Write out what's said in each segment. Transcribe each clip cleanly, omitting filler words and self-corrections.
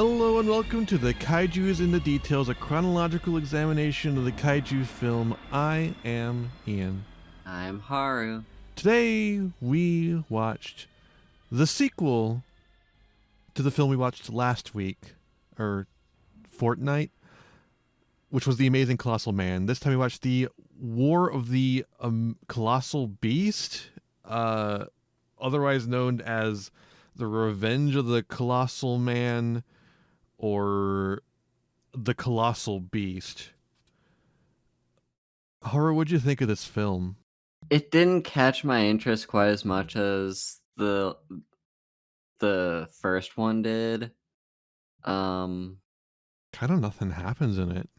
Hello and welcome to the Kaijus in the Details, a chronological examination of the Kaiju film. I am Ian. I'm Haru. Today we watched the sequel to the film we watched last week, or fortnight, which was The Amazing Colossal Man. This time we watched the War of the Colossal Beast, otherwise known as The Revenge of the Colossal Man, or The Colossal Beast. Haru, what'd you think of this film? It didn't catch my interest quite as much as the first one did. Um, Kind of nothing happens in it.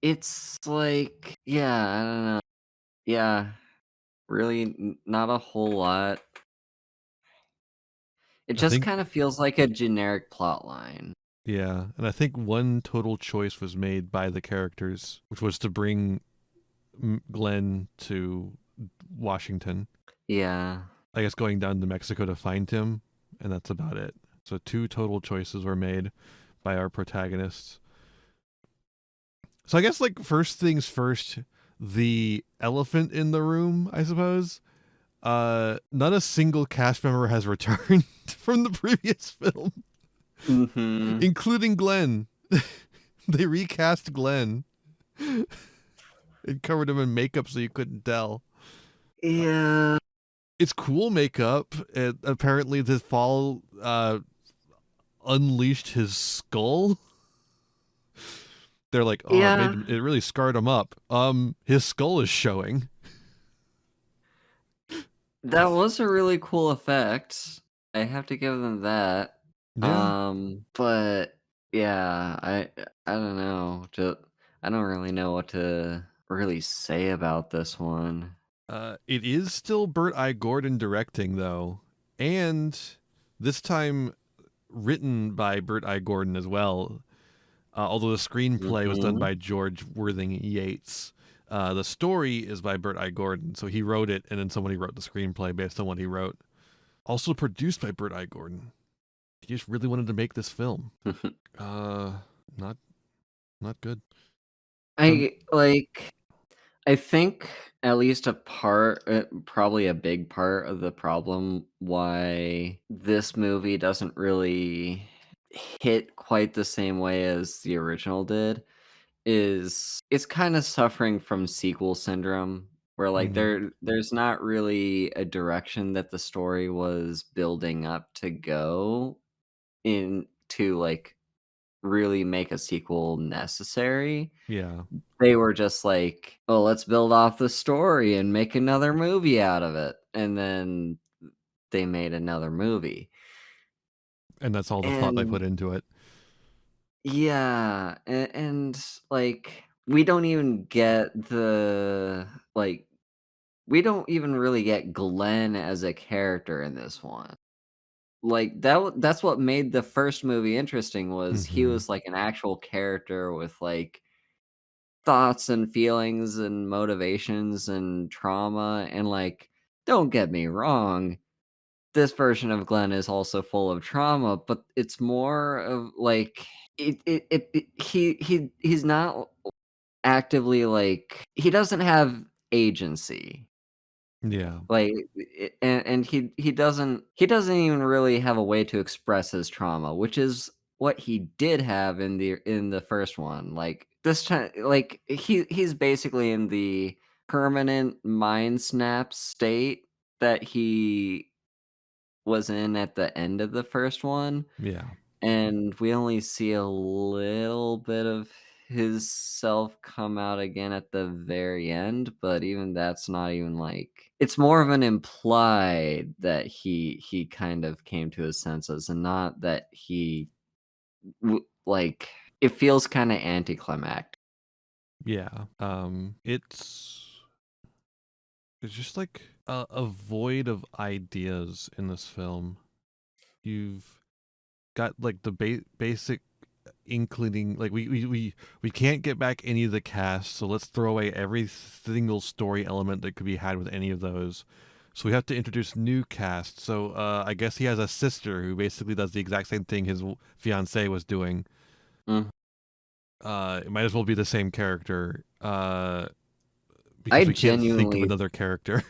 it's like, yeah, I don't know. Yeah, really not a whole lot. It I just think, kind of feels like a generic plot line. yeah, and I think one total choice was made by the characters, which was to bring Glenn to Washington. Yeah. I guess going down to Mexico to find him, and that's about it. So two total choices were made by our protagonists. So I guess, like, first things first, the elephant in the room, I suppose. Not a single cast member has returned from the previous film, Mm-hmm. including Glenn. They recast Glenn and covered him in makeup so you couldn't tell. Yeah. It's cool makeup. Apparently, the fall unleashed his skull. They're like, oh, Yeah. it really scarred him up. His skull is showing. That was a really cool effect. I have to give them that. Yeah. But yeah, I don't know. I don't really know what to really say about this one. It is still Burt I. Gordon directing, though, and this time written by Burt I. Gordon as well. Although the screenplay was done Mhm. by George Worthing Yates. The story is by Burt I. Gordon, so he wrote it, and then somebody wrote the screenplay based on what he wrote. Also produced by Burt I. Gordon. He just really wanted to make this film. Not good. I like I think at least a part, probably a big part of the problem why this movie doesn't really hit quite the same way as the original did is it's kinda suffering from sequel syndrome, where, like, Mm, there's not really a direction that the story was building up to go in to, like, really make a sequel necessary. yeah, They were just like, "Oh, let's build off the story and make another movie out of it," and then they made another movie. and that's all the thought they put And into it. yeah, and, like, we don't even get we don't even really get Glenn as a character in this one. Like, that's what made the first movie interesting was he Mm-hmm. was, like, an actual character with, like, thoughts and feelings and motivations and trauma, and, like, don't get me wrong, this version of Glenn is also full of trauma, but it's more of, like, he's not actively, like he doesn't have agency. Yeah, Like, and he doesn't even really have a way to express his trauma, which is what he did have in the first one. Like, this time, like, he's basically in the permanent mind snap state that he was in at the end of the first one. yeah. And we only see a little bit of his self come out again at the very end, but even that's not even, like it's more of an implied that he kind of came to his senses and not that he like, it feels kinda anticlimactic. Yeah. It's just like a void of ideas in this film. You've got like the basic including, like, we can't get back any of the cast, so let's throw away every single story element that could be had with any of those. So we have to introduce new cast. So I guess he has a sister who basically does the exact same thing his fiance was doing. Mhm. It might as well be the same character I because we can't think of genuinely another character.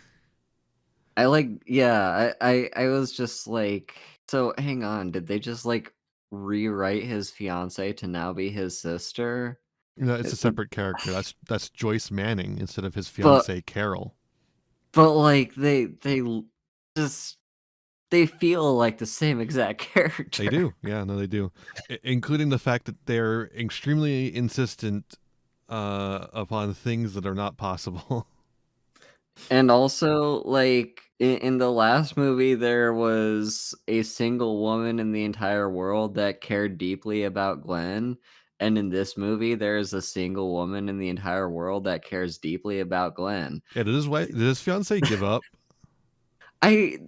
I like yeah, I was just like, "So, hang on, did they just, like, rewrite his fiancée to now be his sister?" No, it's Uh, a separate character. That's Joyce Manning instead of his but fiancee Carol. like, just they feel like the same exact They character. do, yeah, no, they do, including the fact that they're extremely insistent upon things that are not possible. And also, like, in the last movie, there was a single woman in the entire world that cared deeply about Glenn, and in this movie, there's a single woman in the entire world that cares deeply about Glenn. Yeah, did his fiance give up? I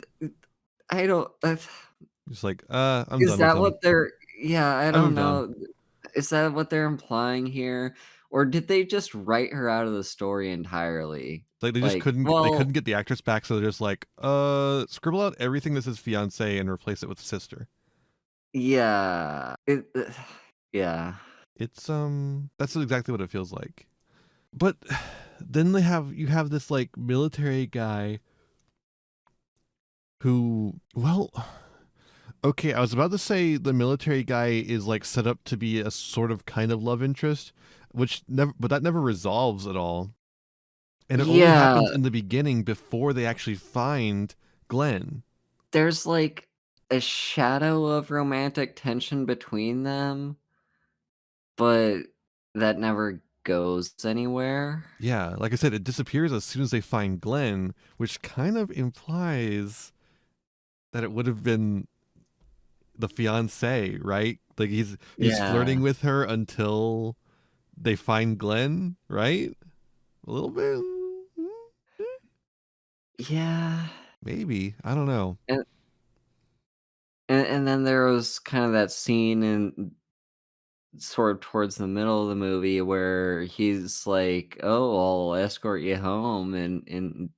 I don't He's like, I'm is done with that him. what they're yeah, I I don't moved on. know. Is that what they're implying here? Or did they just write her out of the story entirely? Like Like, they well, couldn't get the actress back, so they're just like, scribble out everything that says fiance and replace it with sister. yeah. Yeah. It's that's exactly what it feels like. But then you have this like military guy who, well, okay, I was about to say the military guy is like set up to be a sort of kind of love interest, which never, but that never resolves at all. And it only Yeah, happens in the beginning before they actually find Glenn. there's, like, a shadow of romantic tension between them, but that never goes anywhere. Yeah, like I said, it disappears as soon as they find Glenn, which kind of implies that it would have been the fiance, right? Like he's flirting Yeah. with her until they find Glenn, right? A little bit, Yeah, maybe. I don't know. and and then there was kind of that scene in sort of towards the middle of the movie where he's like, "Oh, I'll escort you home, and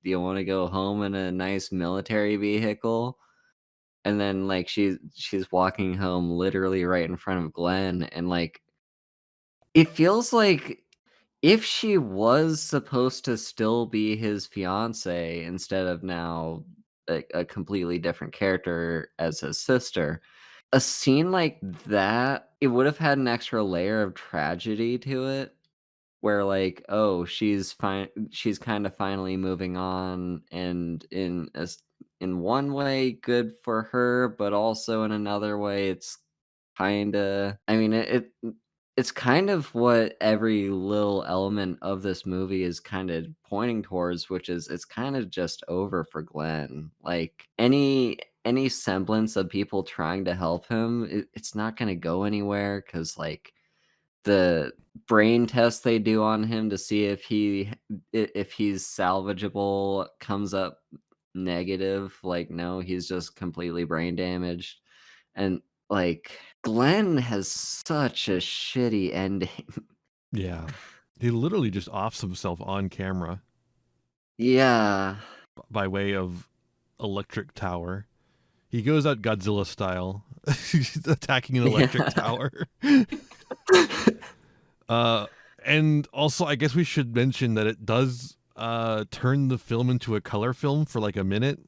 do you wanna go home in a nice military vehicle?" And then, like, she's walking home literally right in front of Glenn, and, like, it feels like if she was supposed to still be his fiancée instead of now a completely different character as his sister, a scene like that, it would have had an extra layer of tragedy to it where, like, oh, she's kinda finally moving on, and in one way, good for her, but also in another way, it's kinda I mean, it's kind of what every little element of this movie is kinda pointing towards, which is it's kinda just over for Glenn. Like, any semblance of people trying to help him, it's not gonna go anywhere because like, the brain test they do on him to see if if he's salvageable comes up negative, like, no, he's just completely brain damaged, and, like, Glenn has such a shitty ending. Yeah, he literally just offs himself on camera Yeah. by way of electric tower. He goes out Godzilla style, he's attacking an electric Yeah. tower. Uh, and also, I guess we should mention that it does turn the film into a color film for like a minute,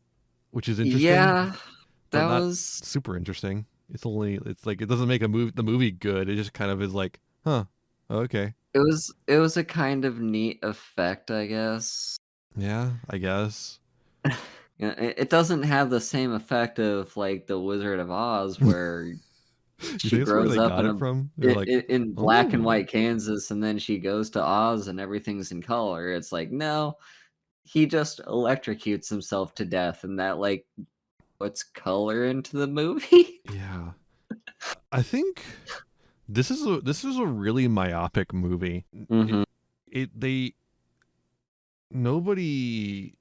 which is interesting, Yeah, but that not was super interesting. It's like it doesn't make the movie good. It just kind of is like, huh, okay, it was a kind of neat effect, I guess. yeah, I guess. Yeah, it doesn't have the same effect of, like, The Wizard of Oz You where think she that's where grows they up got in it a from? They're like, in black and oh, white Kansas, and then she goes to Oz and everything's in color. It's like, no, he just electrocutes himself to death, and that, like, puts color into the movie. yeah. I think this is a really myopic movie. It, Mhm. they nobody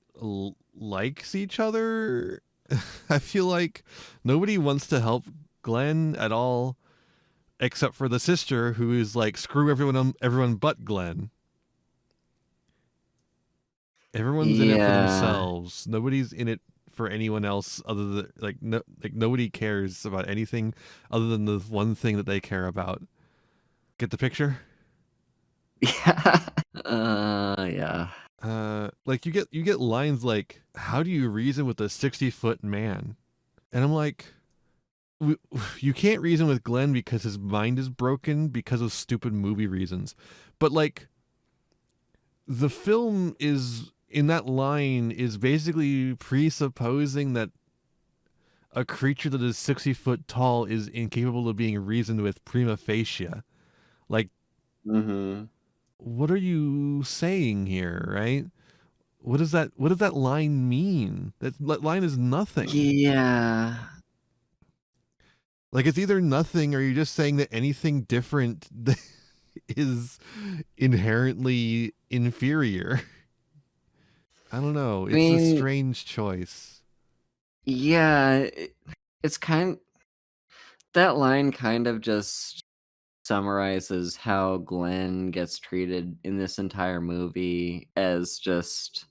likes each other. I feel like nobody wants to help Glenn at all, except for the sister who is like screw everyone but Glenn. Everyone's in it for Yeah. themselves. Nobody's in it for anyone else other than nobody cares about anything other than the one thing that they care about. Get the picture? Yeah. Yeah. Like you get lines like, "How do you reason with a 60-foot man?" And I'm like, you can't reason with Glenn because his mind is broken because of stupid movie reasons. But like the film is in that line is basically presupposing that a creature that is 60 foot tall is incapable of being reasoned with prima facie. Like, Mhm. what are you saying here, right? What does that line mean? That line is nothing. Yeah. Like, it's either nothing or you're just saying that anything different is inherently inferior. I don't know. I It's a mean, strange choice. yeah, it's that line kind of just summarizes how Glenn gets treated in this entire movie as just,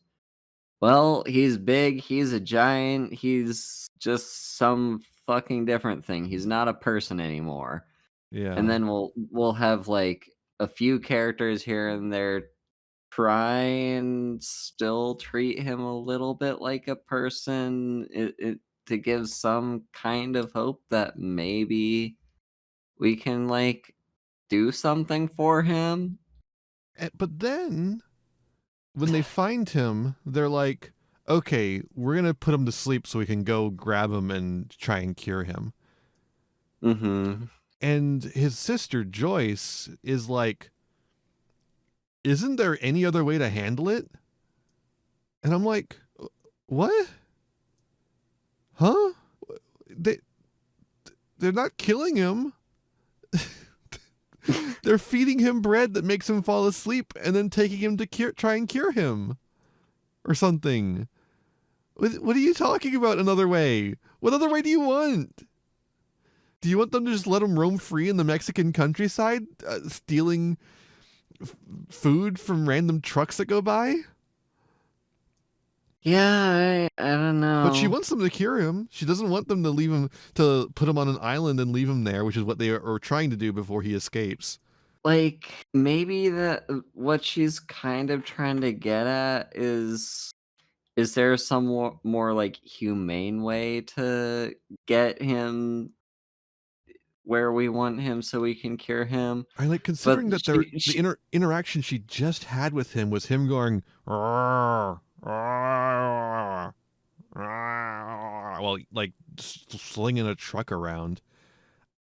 well, he's big, he's a giant, he's just some fucking different thing. He's not a person anymore. And Yeah. then we'll have like a few characters here and there try and still treat him a little bit like a person, to give some kind of hope that maybe we can like do something for him. But then when they find him, they're like, okay, we're going to put him to sleep so we can go grab him and try and cure him. Mhm. And his sister, Joyce, is like, isn't there any other way to handle it? And I'm like, what? Huh? They, they're not killing him. They're feeding him bread that makes him fall asleep and then taking him to try and cure him or something. What are you talking about another way? What other way do you want? Do you want them to just let him roam free in the Mexican countryside, stealing food from random trucks that go by? Yeah, I don't But she know. wants them to cure him. She doesn't want them to leave him, to put him on an island and leave him there, which is what they are trying to do before he escapes. Like, maybe that what she's kind of trying to get at is there some more like humane way to get him where we want him so we can cure him? I like But considering that the she interaction she just had with him was him going, "Rawr, rawr, rawr," well, like slinging a truck around.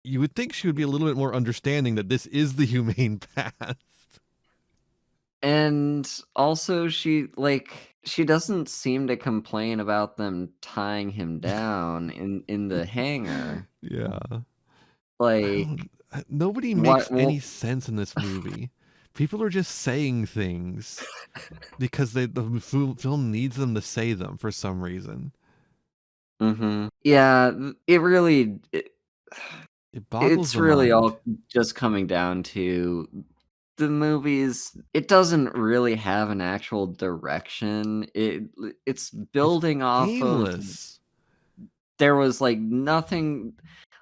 You would think she would be a little bit more understanding that this is the humane path. and also she doesn't seem to complain about them tying him down in the hangar. Yeah. I Like, don't. Nobody what makes any well sense in this movie. People are just saying things because the film needs them to say them for some reason. Mhm. Yeah, it really It boggles it's the really mind. all just coming down to the movies. It doesn't really have an actual direction. It's It's building off of aimless, there was, like, nothing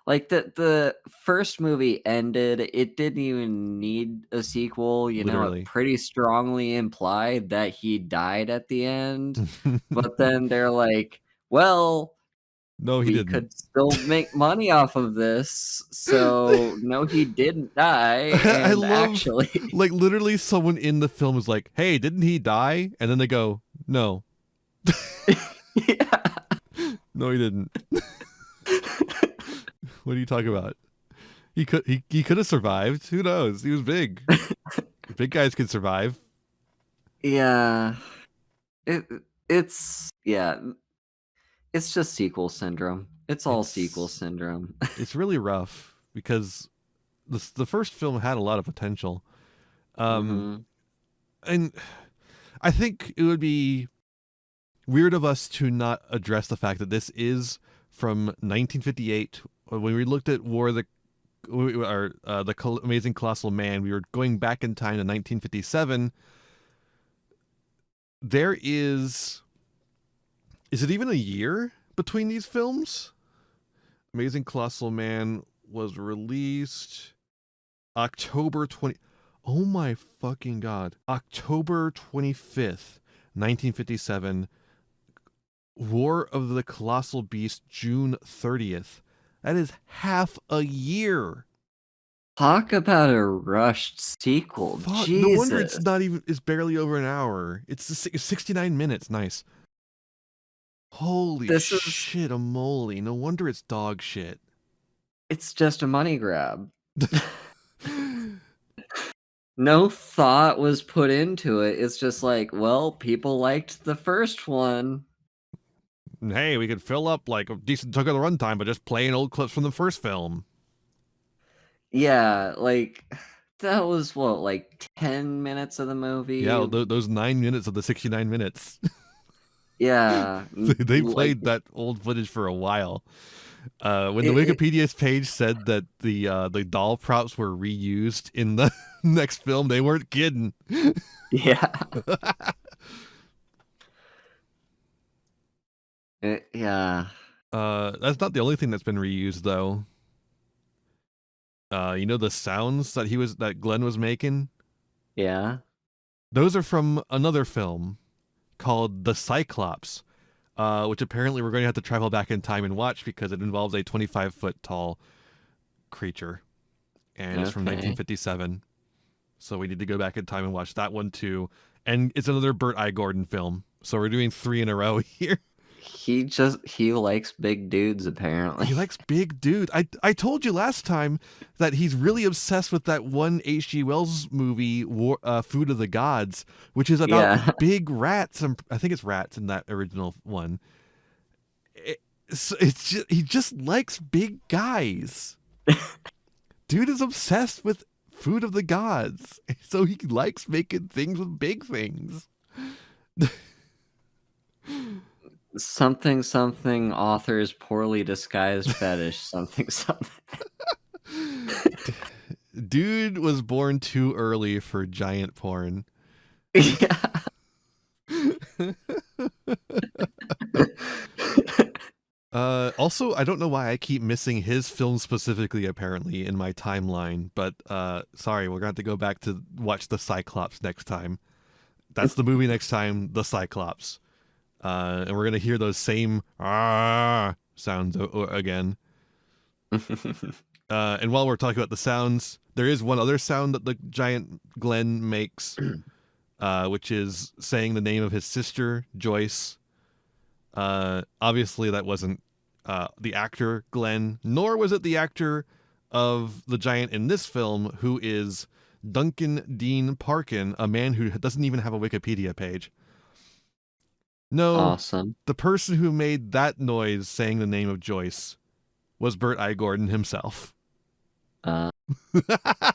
like, the first movie ended, it didn't even need a sequel, it literally. pretty strongly implied that he died at the end, but then they're like, "Well, No, he we didn't. could still make money off of this, so no, he didn't die, I and love, actually." like, literally someone in the film is like, "Hey, didn't he die?" And then they go, "No, Yeah. no, he didn't." What are you talking about? He could have survived. Who knows? He was big. Big guys can survive. Yeah. It it's yeah, it's just sequel syndrome. It's all sequel It's syndrome. it's really rough because the first film had a lot of potential. Um, Mhm. and I think it would be weird of us to not address the fact that this is from 1958. When we looked at War of the or Amazing Colossal Man, we were going back in time to 1957. there is it even a year between these films? Amazing Colossal Man was released October 20. Oh my fucking god. October 25th, 1957. War of the Colossal Beast, June 30th. That is half a year. Talk about a rushed sequel. Fuck. No wonder Jesus. it's barely over an hour. It's 69 minutes. Nice. Holy This is shit, a moly. No wonder it's dog shit. it's just a money grab. No thought was put into it. It's just like, well, people liked the first one. Hey, we could fill up like a decent chunk of the runtime by just playing old clips from the first film. Yeah, like that was what, like 10 minutes of the movie? Yeah, those 9 minutes of the 69 minutes. Yeah, They like played that old footage for a while. When the it, Wikipedia page said that the doll props were reused in the next film, they weren't kidding. yeah. Yeah. That's not the only thing that's been reused though. You know the sounds that Glenn was making? Yeah. Those are from another film called The Cyclops, which apparently we're going to have to travel back in time and watch because it involves a 25-foot tall creature, and it's from Okay. 1957. So we need to go back in time and watch that one too. And it's another Burt I. Gordon film. So we're doing 3 in a row here. He likes big dudes apparently. He likes big dudes. I told you last time that he's really obsessed with that one H.G. Wells movie, Food of the Gods, which is about Yeah. big rats. I think it's rats in that original one. He just likes big guys. Dude is obsessed with Food of the Gods, so he likes making things with big things. Something author's poorly disguised fetish, something. Dude was born too early for giant porn. Yeah. Also, I don't know why I keep missing his film specifically, apparently, in my timeline, but sorry, we're going to have to go back to watch The Cyclops next time. That's the movie next time, The Cyclops. And we're going to hear those same sounds again. And while we're talking about the sounds, there is one other sound that the giant Glenn makes, which is saying the name of his sister, Joyce. Obviously, that wasn't the actor Glenn, nor was it the actor of the giant in this film, who is Duncan Dean Parkin, a man who doesn't even have a Wikipedia page. No, Awesome. the person who made that noise saying the name of Joyce was Burt I. Gordon himself.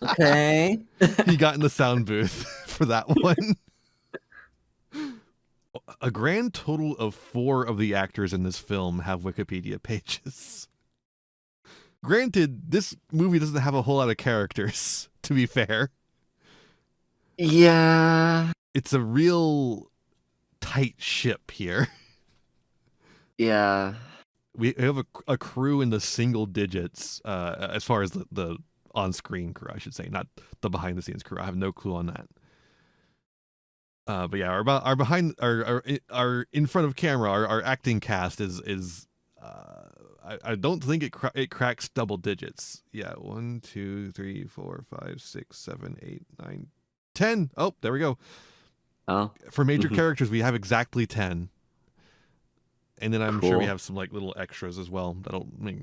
Okay. He got in the sound booth for that one. A grand total of 4 of the actors in this film have Wikipedia pages. Granted, this movie doesn't have a whole lot of characters, to be fair. Yeah. It's a real tight ship here. Yeah. We have a crew in the single digits, as far as the on-screen crew, I should say, not the behind-the-scenes crew. I have no clue on that. But yeah, our behind our in front of camera, our acting cast is I don't think it cracks double digits. Yeah, 1, 2, 3, 4, 5, 6, 7, 8, 9, 10. Oh, there we go. Oh. For major characters, we have exactly 10. And then I'm sure we have some like little extras as well that'll make,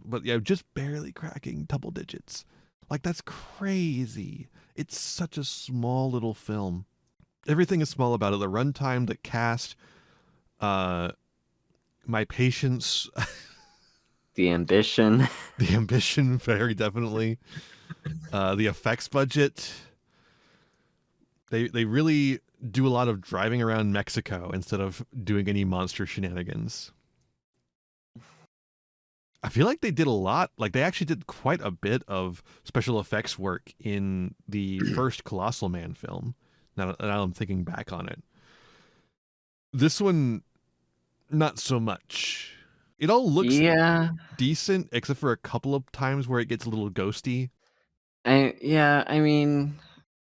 but yeah, just barely cracking double digits. Like that's crazy. It's such a small little film. Everything is small about it. The runtime, the cast, my patience, The ambition. the ambition, very definitely. The effects budget. They really do a lot of driving around Mexico instead of doing any monster shenanigans. I feel like they did a lot. Like they actually did quite a bit of special effects work in the first Colossal Man film. Now I'm thinking back on it. This one, not so much. It all looks Yeah, decent, except for a couple of times where it gets a little ghosty. I mean,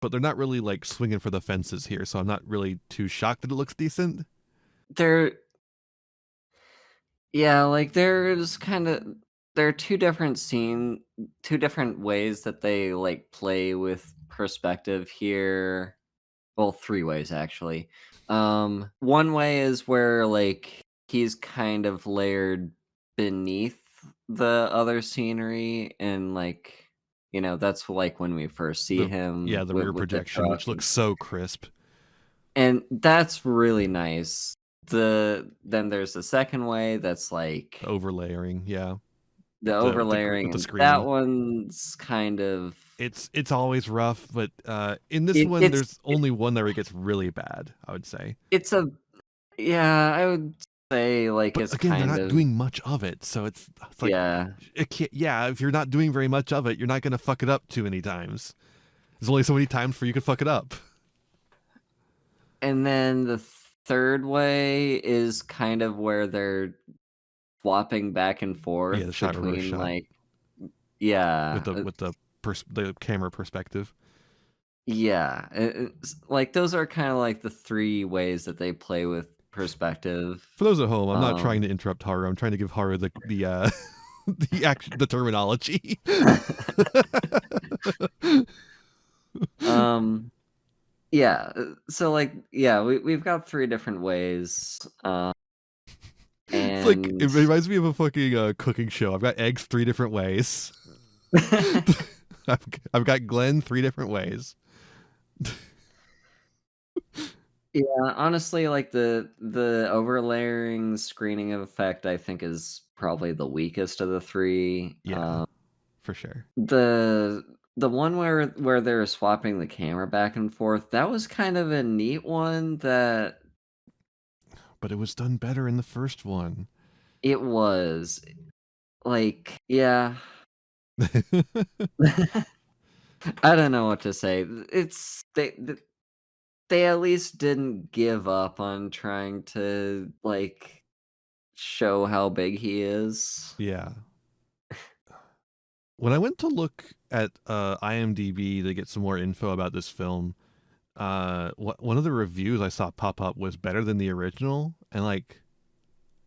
But they're not really like swinging for the fences here, so I'm not really too shocked that it looks decent. there yeah, like, there's kinda there are 2 different ways that they, like, play with perspective here. Well, 3 ways, actually. One way is where, like, he's kind of layered beneath the other scenery, and, like, that's, like, when we first see The him the with rear the projection, truck, which looks so crisp, and that's really nice. Then there's the second way that's, like, the overlayering, yeah, the with overlaying, the and that screening. one's kind of It's always rough, but in this it one, it's there's only one where it gets really bad. I would say, it's a yeah, I would say, like, but it's again, they're kind not of doing much of it, so it's like yeah. it can't. Yeah, if you're not doing very much of it, you're not gonna fuck it up too many times. There's only so many times where you could fuck it up. And then the third way is kind of where they're swapping back and Yeah, the forth shot reverse between, shot like yeah, with the camera perspective. yeah, like, those are kinda like the 3 ways that they play with perspective. For those at home, I'm not trying Um to interrupt Haru. I'm trying to give Haru the terminology. um, yeah, so, like, yeah, we've got 3 different ways, It's like it and reminds me of a fucking cooking show. I've got eggs 3 different ways. I've got Glenn 3 different ways. Yeah, honestly, like, the overlaying screening effect, I think, is probably the weakest of the 3. Yeah, for sure. The the one where they're swapping the camera back and forth, that was kind of a neat one that But it was done better in the first one. it was, like yeah. I don't know what to say. It's they at least didn't give up on trying to, like, show how big he is. Yeah. When I went to look at IMDb to get some more info about this film, one of the reviews I saw pop up was better than the original, and like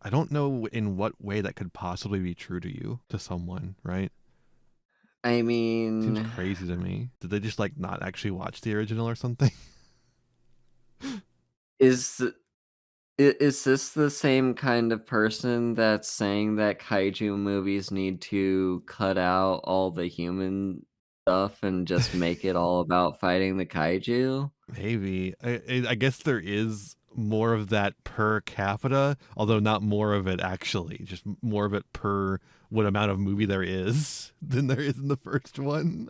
I don't know in what way that could possibly be true to someone, right? I Seems mean crazy to me. Did they just like not actually watch the original or something? Is is this the same kind of person that's saying that kaiju movies need to cut out all the human stuff and just make it all about fighting the kaiju? Maybe. I guess there is more of that per capita, although not more of it actually. Just more of it per what amount of movie there is than there is in the first one.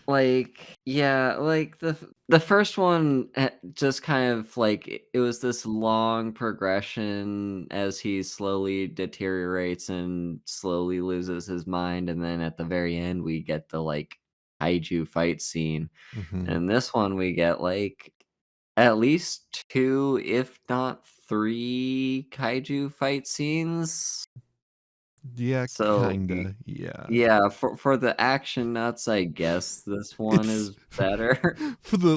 Like, yeah, like, the first one, just kind of, like, it was this long progression as he slowly deteriorates and slowly loses his mind, and then at the very end, we get the, like, kaiju fight scene. Hmm. And this one, we get, like, at least 2, if not 3 kaiju fight scenes. Yeah, So, kinda. Yeah. yeah, for the action nuts, I guess this one It's is better. for the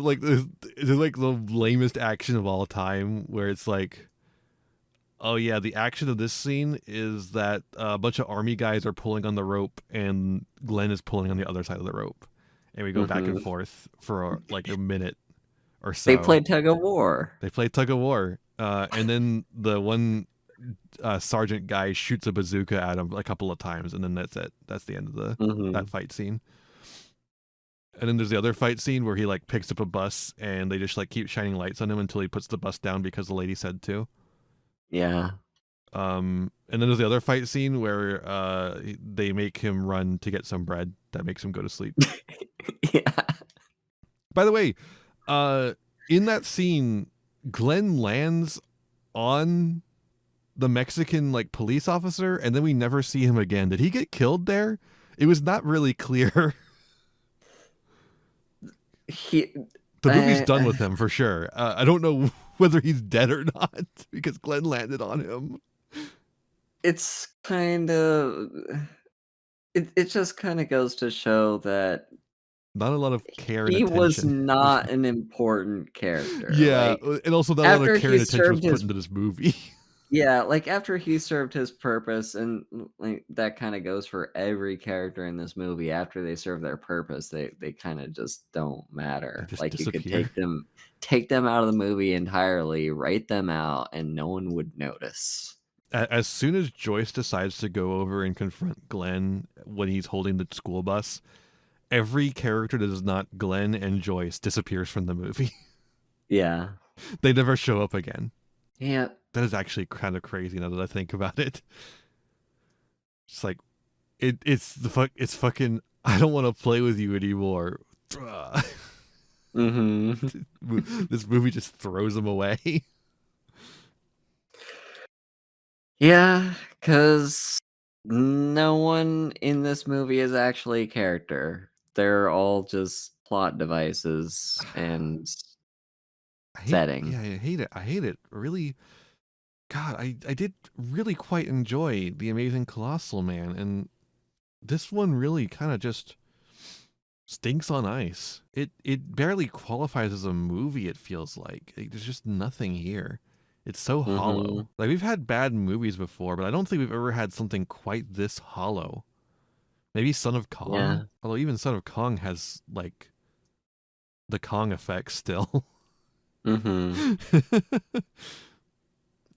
lamest action of all time, where it's like, oh yeah, the action of this scene is that a bunch of army guys are pulling on the rope and Glenn is pulling on the other side of the rope, and we go back and Mhm. forth for like a minute or They so. played tug of war. They play tug of war, and then the one sergeant guy shoots a bazooka at him a couple of times, and then that's it. That's the end of the that Mhm. fight scene. And then there's the other fight scene where he like picks up a bus and they just like keep shining lights on him until he puts the bus down because the lady said to. Yeah. And then there's the other fight scene where they make him run to get some bread that makes him go to sleep. Yeah. By the way, uh, in that scene, Glenn lands on the Mexican like police officer, and then we never see him again. Did he get killed there? It was not really clear. He The movie's I done with him for sure. I don't know whether he's dead or not because Glenn landed on him. it's kind of it just kind of goes to show that Not a lot of care and he was attention. not an important character. Yeah, Like and also not a lot of after care he and attention was served put his into this movie. yeah, like after he served his purpose, and like that kind of goes for every character in this movie. After they serve their purpose, they kind of just don't They matter. just Like you could disappear. take them out of the movie entirely, write them out, and no one would notice. As soon as Joyce decides to go over and confront Glenn when he's holding the school bus, every character that is not Glenn and Joyce disappears from the movie. Yeah. They never show up again. Yeah. That is actually kind of crazy now that I think about it. It's like it's fucking I don't want to play with you anymore. Mm-hmm. This movie just throws him away. Yeah, because no one in this movie is actually a character. They're all just plot devices and setting. I hate it. I hate it. Really, God, I did really quite enjoy The Amazing Colossal Man, and this one really kind of just stinks on ice. It barely qualifies as a movie, it feels like. There's just nothing here. It's so Mm-hmm. hollow. Like we've had bad movies before, but I don't think we've ever had something quite this hollow. Maybe Son of Kong? Yeah. Although even Son of Kong has like the Kong effect still. Mm-hmm.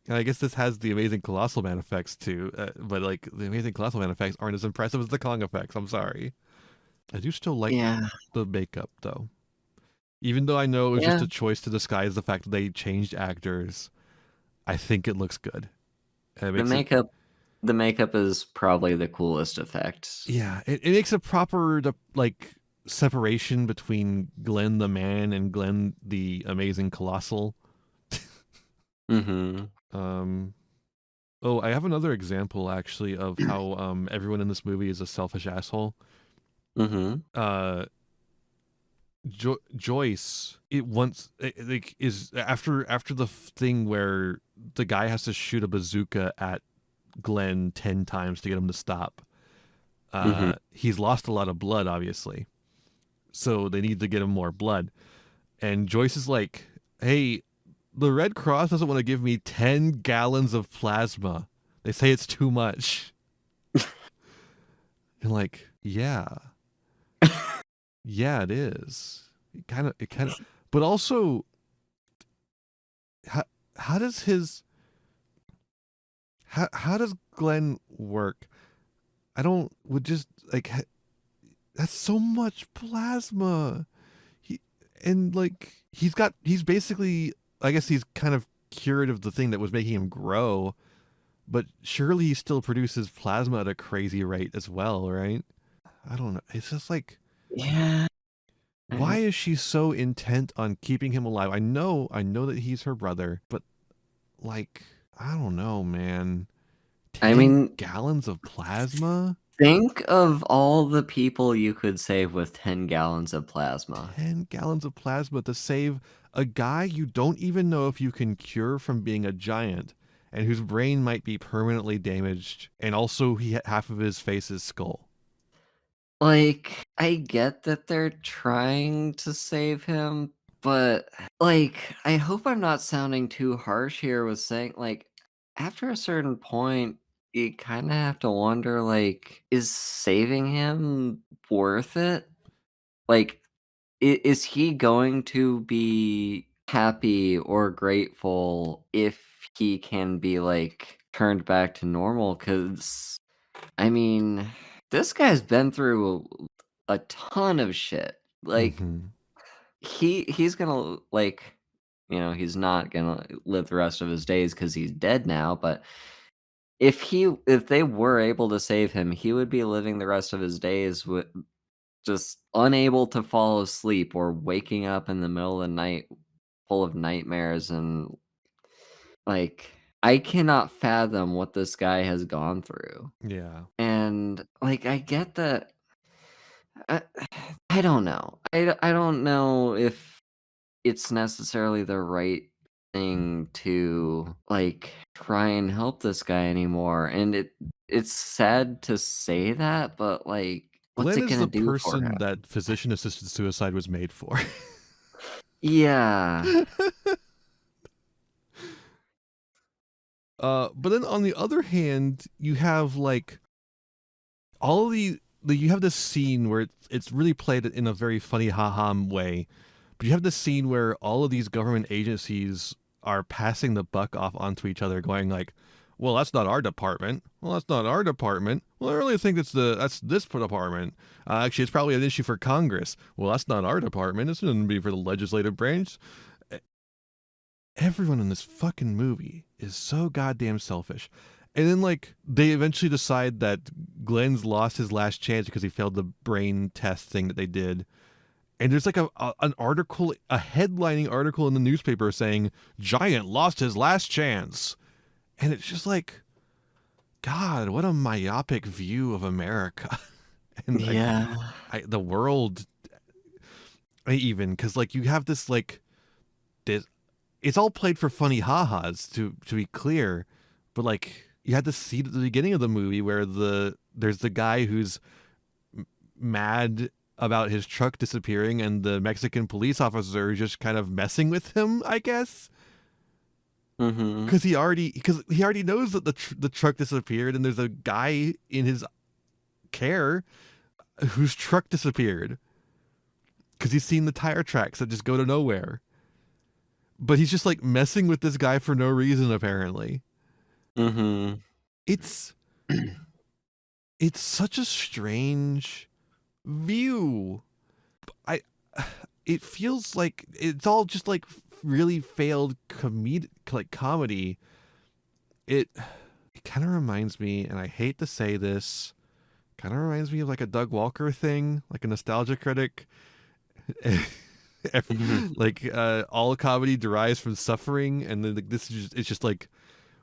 And I guess this has the Amazing Colossal Man effects too, but like the Amazing Colossal Man effects aren't as impressive as the Kong effects. I'm sorry. I do still like Yeah. the makeup though. Even though I know it was just Yeah. a choice to disguise the fact that they changed actors, I think it looks good. And it The makes it, makeup the makeup is probably the coolest effect. yeah, it makes a proper like separation between Glenn the man and Glenn the Amazing Colossal. Mm-hmm. Um, oh, I have another example actually of how everyone in this movie is a selfish asshole. Mm-hmm. Uh, Joyce, it once like is after the thing where the guy has to shoot a bazooka at Glenn 10 times to get him to stop. Mm-hmm. He's lost a lot of blood, obviously, so they need to get him more blood. And Joyce is like, "Hey, the Red Cross doesn't want to give me 10 gallons of plasma. They say it's too much." And like, yeah, yeah, it is. It kind of, but also, how how does his how does Glenn work? I don't would just like that's so much plasma. He and like he's basically I guess he's kind of cured of the thing that was making him grow, but surely he still produces plasma at a crazy rate as well, right? I don't know. It's just like Yeah. why is she so intent on keeping him alive? I know that he's her brother, but like I don't know, man. I 10 mean, gallons of plasma? think of all the people you could save with 10 gallons of plasma. 10 gallons of plasma to save a guy you don't even know if you can cure from being a giant and whose brain might be permanently damaged and also half of his face is skull. Like, I get that they're trying to save him, but, like, I hope I'm not sounding too harsh here with saying, like, after a certain point, you kinda have to wonder, like, is saving him worth it? Like, is he going to be happy or grateful if he can be, like, turned back to normal? Because I mean, this guy's been through a ton of shit. Like, Mhm. he's gonna, like, he's not gonna live the rest of his days because he's dead now, but if they were able to save him, he would be living the rest of his days with just unable to fall asleep or waking up in the middle of the night full of nightmares, and, like, I cannot fathom what this guy has gone through. Yeah. And, like, I get that I I don't know. I don't know if it's necessarily the right thing to, like, try and help this guy anymore, and it's sad to say that, but, like, what's Glenn it is gonna the do for person him? that physician-assisted suicide was made for. Yeah. But then on the other hand, you have like all of you have this scene where it's really played in a very funny ha-ha way, but you have this scene where all of these government agencies are passing the buck off onto each other, going like, "Well, that's not our department. Well, that's not our department. Well, I really think that's this department. Actually, it's probably an issue for Congress. Well, that's not our department. It's going to be for the legislative branch." Everyone in this fucking movie is so goddamn selfish. And then like they eventually decide that Glenn's lost his last chance because he failed the brain test thing that they did. And there's like an article, a headlining article in the newspaper saying Giant lost his last chance. And it's just like, God, what a myopic view of America. And like Yeah. the world even, because like you have this like this, it's all played for funny ha-has to be clear, but like you had to see at the beginning of the movie where there's the guy who's mad about his truck disappearing and the Mexican police officer is just kind of messing with him, I guess, Mhm. because he already knows that the truck disappeared and there's a guy in his care whose truck disappeared because he's seen the tire tracks that just go to nowhere. But he's just like messing with this guy for no reason apparently. Mhm. It's it's such a strange view. I it feels like it's all just like really failed comedy. It kind of reminds me, and I hate to say this, kind of reminds me of like a Doug Walker thing, like a nostalgia critic. Mhm. Like all comedy derives from suffering, and then like, this is it's just like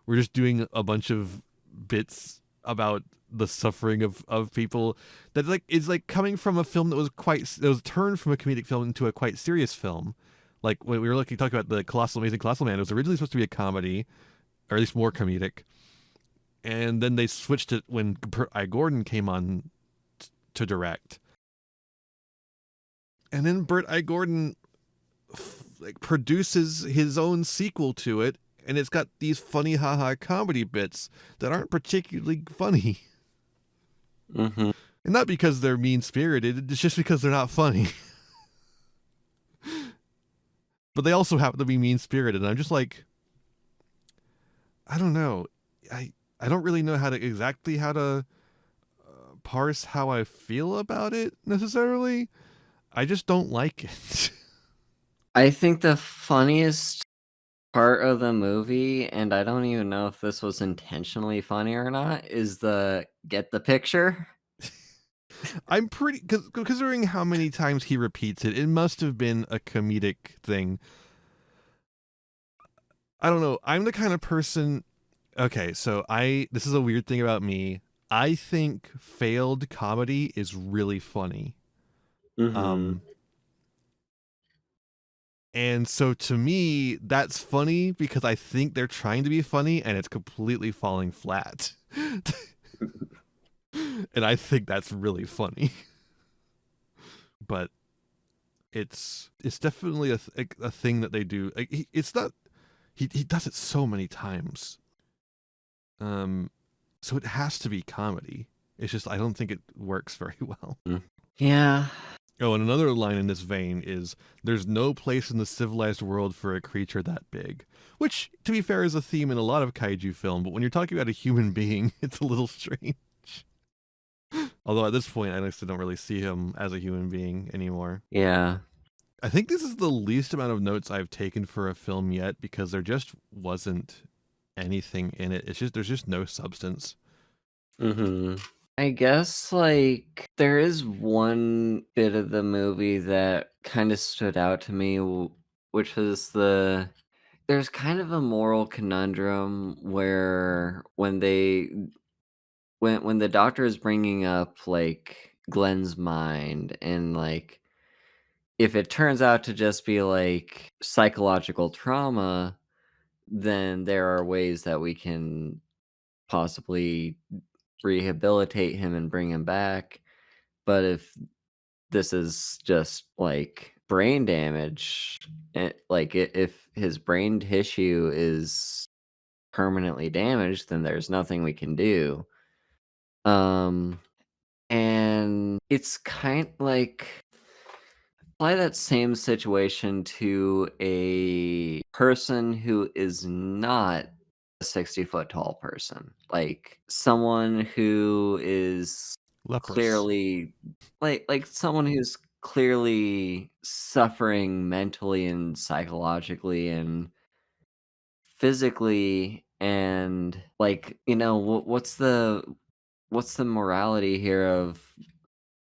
we're just doing a bunch of bits about the suffering of people that like is like coming from a film that was turned from a comedic film into a quite serious film. Like when we were talking about the Amazing Colossal Man, it was originally supposed to be a comedy, or at least more comedic, and then they switched it when Burt I. Gordon came on to direct, and then Burt I. Gordon like produces his own sequel to it, and it's got these funny haha comedy bits that aren't particularly funny. Mhm. And not because they're mean spirited, it's just because they're not funny. But they also happen to be mean spirited. And I'm just like, I don't know. I don't really know how to parse how I feel about it necessarily. I just don't like it. I think the funniest part of the movie, and I don't even know if this was intentionally funny or not, is the get the picture? I'm pretty considering how many times he repeats it. It must have been a comedic thing. I don't know. I'm the kind of person. Okay, so I this is a weird thing about me. I think failed comedy is really funny. Mhm. Um and so to me that's funny because I think they're trying to be funny and it's completely falling flat. And I think that's really funny. But it's definitely a thing that they do. Like, it's not he does it so many times. Um so it has to be comedy. It's just I don't think it works very well. Mm. Yeah. Oh, and another line in this vein is there's no place in the civilized world for a creature that big. Which, to be fair, is a theme in a lot of kaiju film, but when you're talking about a human being, it's a little strange. Although at this point, I honestly don't really see him as a human being anymore. Yeah. I think this is the least amount of notes I've taken for a film yet because there just wasn't anything in it. It's just there's just no substance. Mhm. I guess, like, there is one bit of the movie that kinda stood out to me, which was there's kind of a moral conundrum where when the doctor is bringing up, like, Glenn's mind and, like, if it turns out to just be like psychological trauma, then there are ways that we can possibly rehabilitate him and bring him back. But if this is just like brain damage, if his brain tissue is permanently damaged, then there's nothing we can do. Um, and it's kind like apply that same situation to a person who is not a 60-foot tall person, like someone who is Leprous. clearly like someone who's clearly suffering mentally and psychologically and physically, and like, what's the morality here of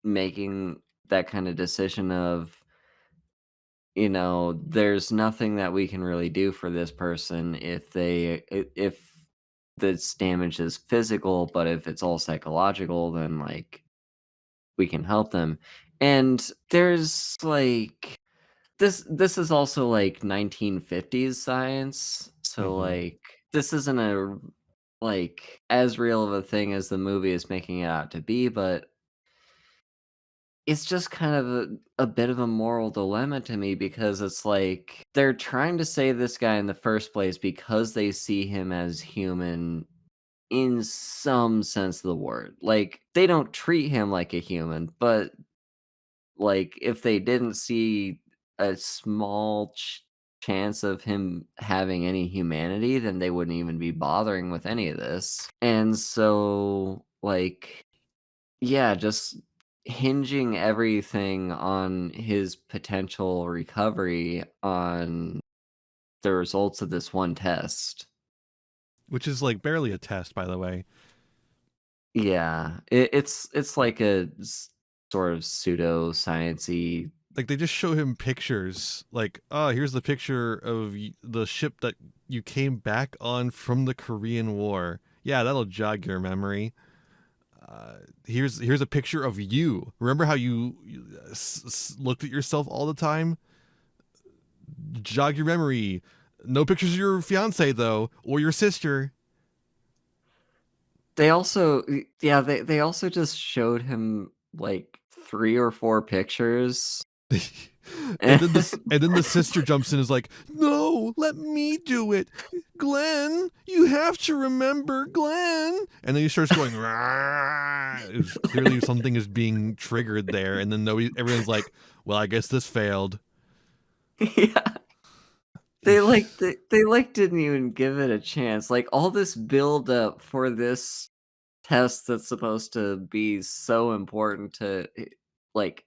making that kind of decision of, there's nothing that we can really do for this person if this damage is physical, but if it's all psychological, then like we can help them. And there's like this is also like 1950s science. So Mm-hmm. like this isn't a like as real of a thing as the movie is making it out to be, but it's just kind of a bit of a moral dilemma to me because it's like they're trying to save this guy in the first place because they see him as human in some sense of the word. Like, they don't treat him like a human, but like if they didn't see a small chance of him having any humanity, then they wouldn't even be bothering with any of this. And so, like, yeah, just hinging everything on his potential recovery on the results of this one test. Which is like barely a test, by the way. Yeah, it's like a sort of pseudo sciencey. Like they just show him pictures. Like, oh, here's the picture of the ship that you came back on from the Korean War. Yeah, that'll jog your memory. Here's a picture of you. Remember how you looked at yourself all the time? Jog your memory. No pictures of your fiance though, or your sister. They also, yeah, they also just showed him like 3 or 4 pictures. And then the sister jumps in and is like, "No, let me do it, Glenn. You have to remember, Glenn." And then he starts going, "Rah." It's clearly something is being triggered there. And then everyone's like, "Well, I guess this failed." Yeah. They didn't even give it a chance. Like all this build up for this test that's supposed to be so important to like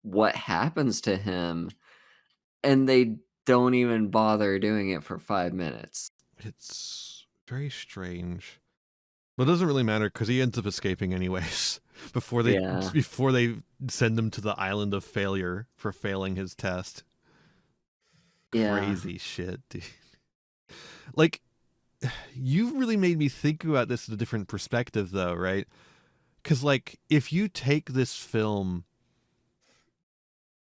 what happens to him, and they don't even bother doing it for 5 minutes. It's very strange, but it doesn't really matter because he ends up escaping anyways. before they Yeah. before they send him to the island of failure for failing his test. Yeah. Crazy shit, dude. Like, you've really made me think about this in a different perspective, though, right? Because, like, if you take this film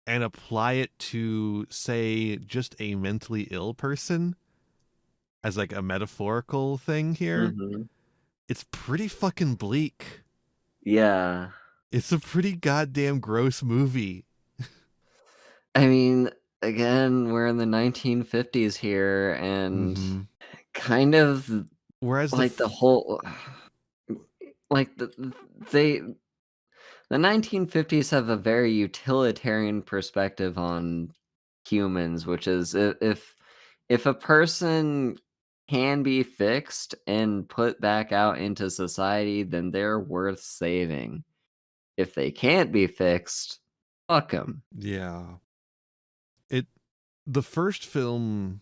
and apply it to, say, just a mentally ill person as, like, a metaphorical thing here, Mhm. it's pretty fucking bleak. Yeah. It's a pretty goddamn gross movie. I mean, again, we're in the 1950s here, and Mm-hmm. kind of Whereas like the whole like they the 1950s have a very utilitarian perspective on humans, which is if a person can be fixed and put back out into society, then they're worth saving. If they can't be fixed, fuck them. yeah, it the first film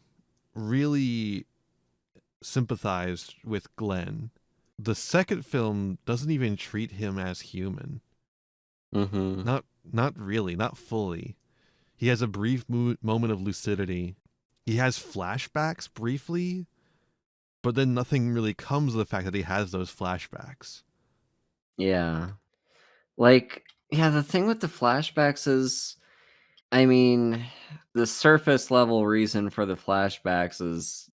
really sympathized with Glenn. The second film doesn't even treat him as human. Mhm. Not really, not fully. He has a brief moment of lucidity. He has flashbacks briefly, but then nothing really comes of the fact that he has those flashbacks. Yeah. Like, yeah, the thing with the flashbacks is I mean, the surface level reason for the flashbacks is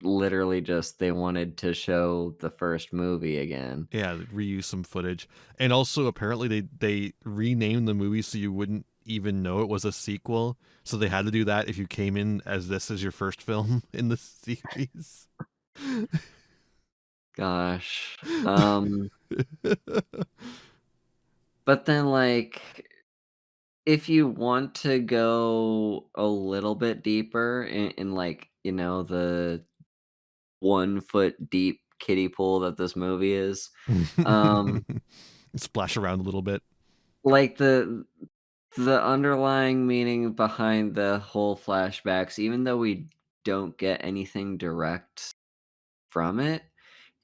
literally just they wanted to show the first movie again. Yeah, reuse some footage, and also apparently they renamed the movie so you wouldn't even know it was a sequel. So they had to do that if you came in as this as your first film in the series. Gosh. But then, like, if you want to go a little bit deeper in like, the 1 foot deep kiddie pool that this movie is, um, Splash around a little bit. like, the underlying meaning behind the whole flashbacks, even though we don't get anything direct from it,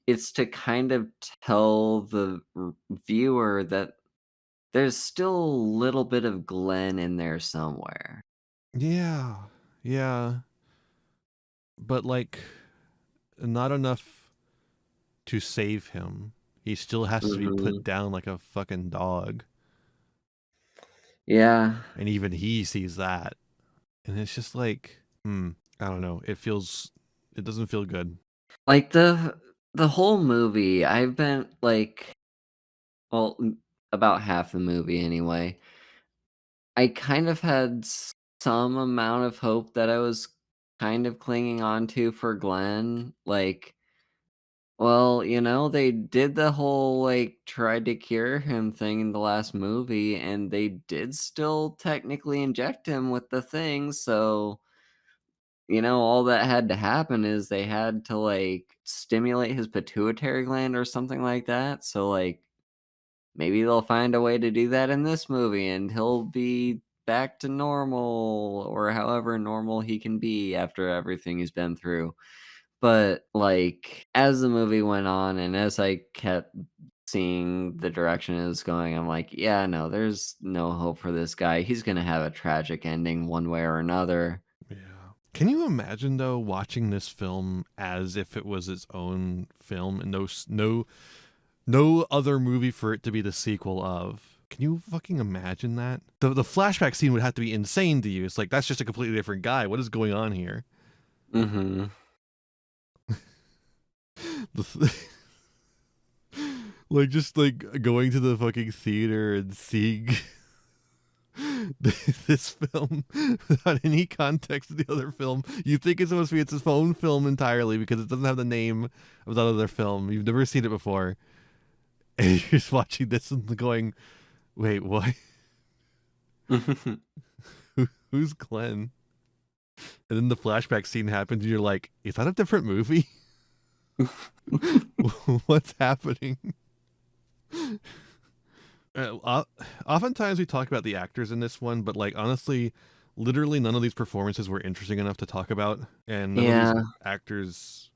it's to kind of tell the viewer that there's still a little bit of Glenn in there somewhere. Yeah, yeah, but like not enough to save him. He still has to be put Mhm. down like a fucking dog, Yeah. and even he sees that, and it's just like, I don't know. It doesn't feel good. Like, the whole movie, I've been, like well, about half the movie anyway, I kind of had some amount of hope that I was kind of clinging on to for Glenn, like, well, they did the whole, like, tried to cure him thing in the last movie, and they did still technically inject him with the thing, so, all that had to happen is they had to, like, stimulate his pituitary gland or something like that, so, like, maybe they'll find a way to do that in this movie, and he'll be back to normal, or however normal he can be after everything he's been through. But, like, as the movie went on and as I kept seeing the direction it was going, I'm like, "Yeah, no, there's no hope for this guy. He's gonna have a tragic ending one way or another." Yeah. Can you imagine though watching this film as if it was its own film and no other movie for it to be the sequel of? Can you fucking imagine that? The flashback scene would have to be insane to you. It's like that's just a completely different guy. What is going on here? Mhm. The like just like going to the fucking theater and seeing this film without any context of the other film. You think it's supposed to be its own film entirely because it doesn't have the name of that other film. You've never seen it before. And you're just watching this and going, wait, what? Who's Glenn? And then the flashback scene happens and you're like, is that a different movie? What's happening? Oftentimes we talk about the actors in this one, but like honestly, literally none of these performances were interesting enough to talk about, and none of these Yeah, actors,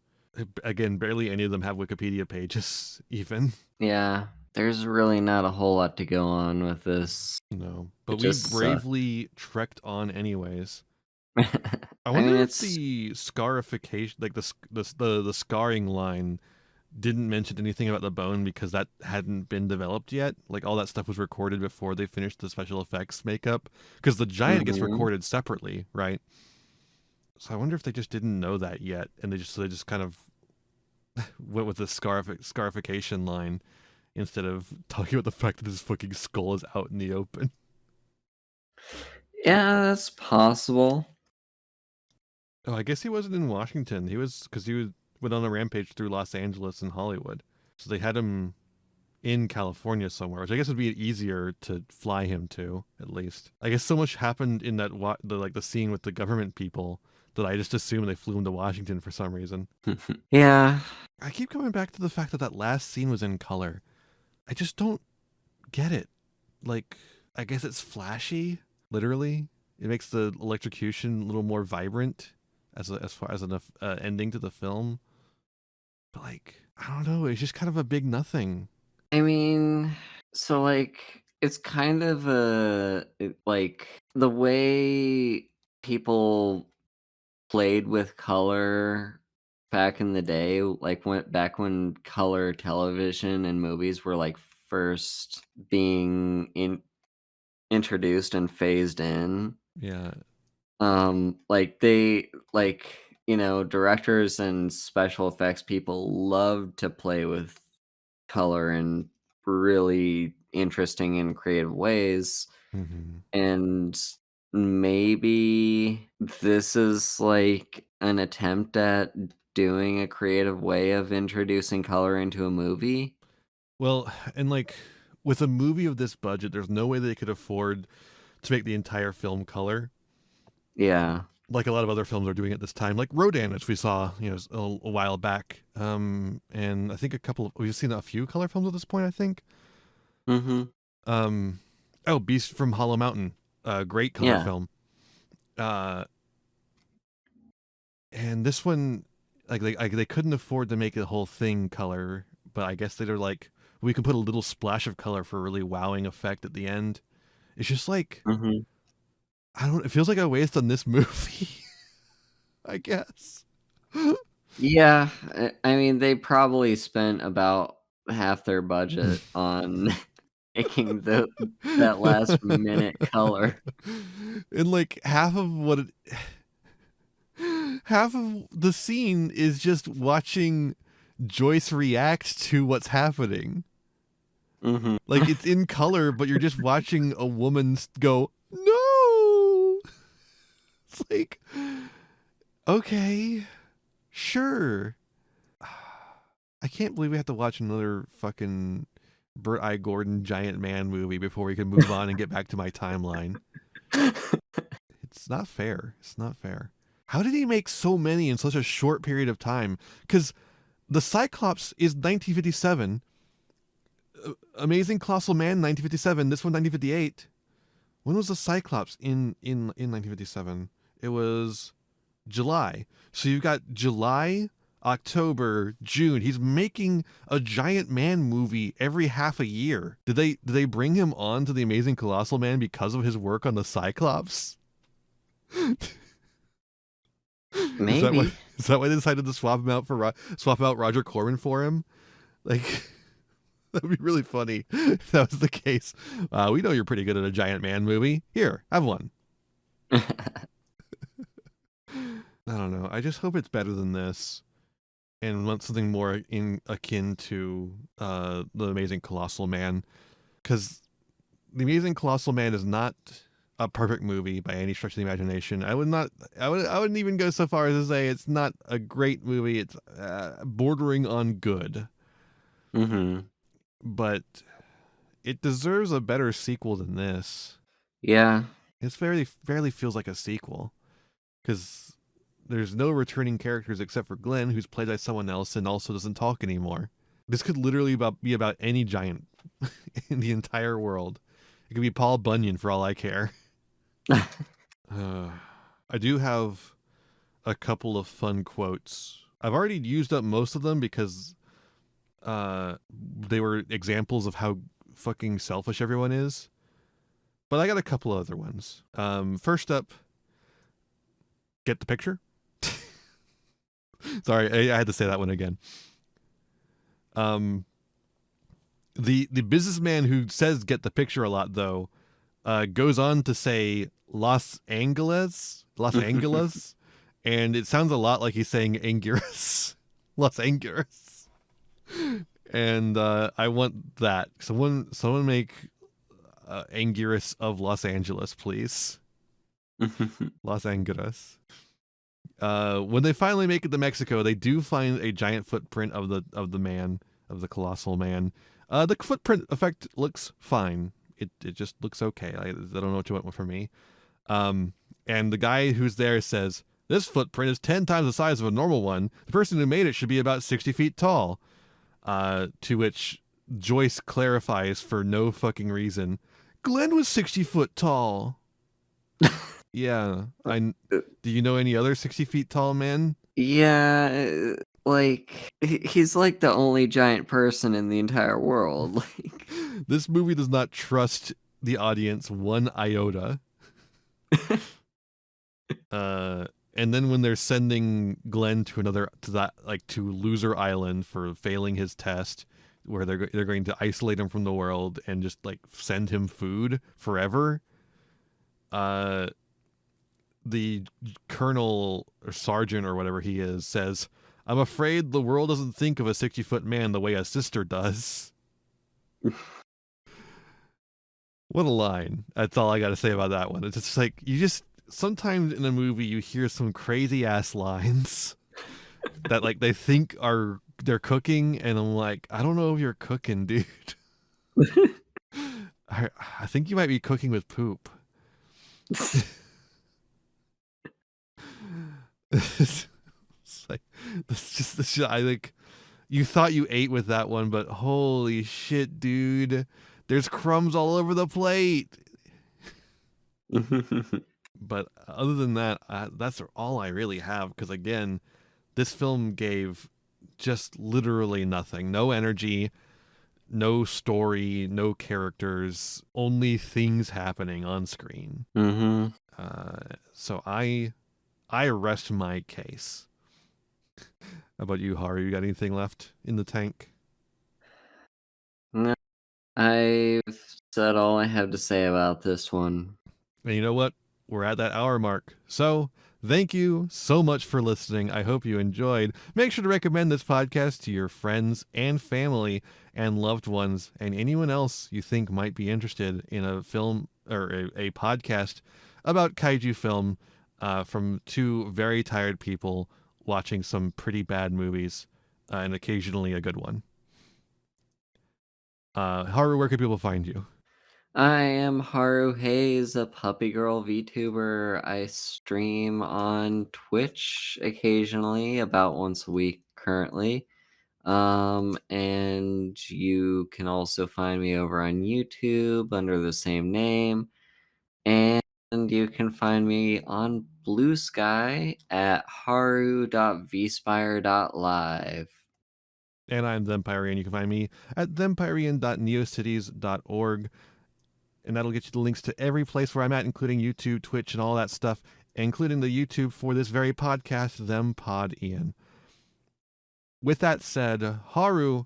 again, barely any of them have Wikipedia pages, even. yeah. There's really not a whole lot to go on with this. No, but It we just sucks. bravely trekked on anyways. I I mean, wonder if it's the scarification, like the scarring line, didn't mention anything about the bone because that hadn't been developed yet. Like all that stuff was recorded before they finished the special effects makeup. Because the giant gets mhm. recorded separately, right? So I wonder if they just didn't know that yet, and they just kind of went with the scarification line instead of talking about the fact that his fucking skull is out in the open. Yeah, that's possible. Oh, I guess he wasn't in Washington. He was because he went on a rampage through Los Angeles and Hollywood. So they had him in California somewhere, which I guess would be easier to fly him to, at least. I guess so much happened in that the scene with the government people that I just assumed they flew him to Washington for some reason. Yeah. I keep coming back to the fact that that last scene was in color. I just don't get it. Like, I guess it's flashy, literally. It makes the electrocution a little more vibrant as far as an ending to the film. But like, I don't know. It's just kind of a big nothing. I mean, so, like, it's kind of like, the way people played with color back in the day, like, when color television and movies were, like, first being in introduced and phased in. Yeah. Like directors and special effects people love to play with color in really interesting and creative ways. Hmm. And maybe this is like an attempt at doing a creative way of introducing color into a movie. Well, and like with a movie of this budget, there's no way they could afford to make the entire film color, Yeah. like a lot of other films are doing at this time, like Rodan, which we saw, a while back. And I think we've seen a few color films at this point. I think. Mhm. Um, oh, Beast from Hollow Mountain, great color Yeah. film. Uh, and this one, they couldn't afford to make the whole thing color, but I guess they're like, we can put a little splash of color for a really wowing effect at the end. It's just like, Mhm. I don't. It feels like a waste on this movie. I guess. Yeah, I mean, they probably spent about half their budget on making that last minute color. And like half of the scene is just watching Joyce react to what's happening. Mhm. Like it's in color, but you're just watching a woman go, "No." It's like, okay, sure. I can't believe we have to watch another fucking Burt I. Gordon giant man movie before we can move on and get back to my timeline. It's not fair. It's not fair. How did he make so many in such a short period of time? Because the Cyclops is 1957. Amazing Colossal Man 1957. This one 1958. When was the Cyclops in 1957? It was July. So you've got July, October, June. He's making a giant man movie every half a year. Did they bring him on to the Amazing Colossal Man because of his work on the Cyclops? Is that why? Maybe. Is that why they decided to swap out Roger Corman for him? Like that'd be really funny if that was the case. We know you're pretty good at a giant man movie. Here, have one. I don't know. I just hope it's better than this, and want something more akin to the Amazing Colossal Man, because the Amazing Colossal Man is not a perfect movie by any stretch of the imagination. I wouldn't even go so far as to say it's not a great movie. It's bordering on good, Mhm. but it deserves a better sequel than this. Yeah. It's fairly feels like a sequel because there's no returning characters except for Glenn, who's played by someone else and also doesn't talk anymore. This could literally be about any giant in the entire world. It could be Paul Bunyan for all I care. I do have a couple of fun quotes. I've already used up most of them because they were examples of how fucking selfish everyone is. But I got a couple of other ones. First up, get the picture? Sorry, I had to say that one again. The businessman who says get the picture a lot, though, goes on to say Los Angeles, and it sounds a lot like he's saying Anguirus, Los Anguirus. And I want that. Someone make Anguirus of Los Angeles, please. Los Angeles. When they finally make it to Mexico, they do find a giant footprint of the colossal man. The footprint effect looks fine. It just looks okay. I don't know what you want from me. And the guy who's there says, "This footprint is 10 times the size of a normal one. The person who made it should be about 60 feet tall." To which Joyce clarifies for no fucking reason, "Glenn was 60 foot tall." Yeah, do you know any other 60 feet tall men? Yeah, like he's like the only giant person in the entire world. Like, This movie does not trust the audience one iota. And then when they're sending Glenn to to Loser Island for failing his test, where they're going to isolate him from the world and just like send him food forever. The colonel or sergeant or whatever he is says, "I'm afraid the world doesn't think of a 60-foot man the way a sister does." What a line. That's all I got to say about that one. It's just like, you just, sometimes in a movie you hear some crazy ass lines that like they think they're cooking, and I'm like, I don't know if you're cooking, dude. I think you might be cooking with poop. It's like, I like, you thought you ate with that one, but holy shit, dude, there's crumbs all over the plate. But other than that, that's all I really have, because again, this film gave just literally nothing. No energy, no story, no characters, only things happening on screen. Mm-hmm. So I rest my case. How about you, Haru? You got anything left in the tank? No, I've said all I have to say about this one. And you know what? We're at that hour mark. So thank you so much for listening. I hope you enjoyed. Make sure to recommend this podcast to your friends and family and loved ones and anyone else you think might be interested in a film or a podcast about kaiju film from two very tired people watching some pretty bad movies and occasionally a good one. Haru, where can people find you? I am Haru Hayes, a puppy girl VTuber. I stream on Twitch occasionally, about once a week currently. And you can also find me over on YouTube under the same name. And you can find me on Blue Sky at haru.vspire.live. And I'm Thempyrean. You can find me at thempyrean.neocities.org. And that'll get you the links to every place where I'm at, including YouTube, Twitch, and all that stuff, including the YouTube for this very podcast, Them Pod Ian. With that said, Haru,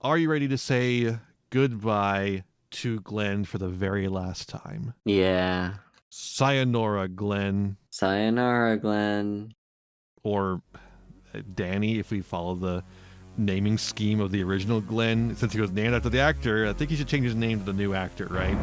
are you ready to say goodbye to Glenn for the very last time? Yeah. Sayonara, Glenn. Sayonara, Glenn. Or Danny, if we follow the naming scheme of the original Glenn. Since he was named after the actor, I think he should change his name to the new actor, right?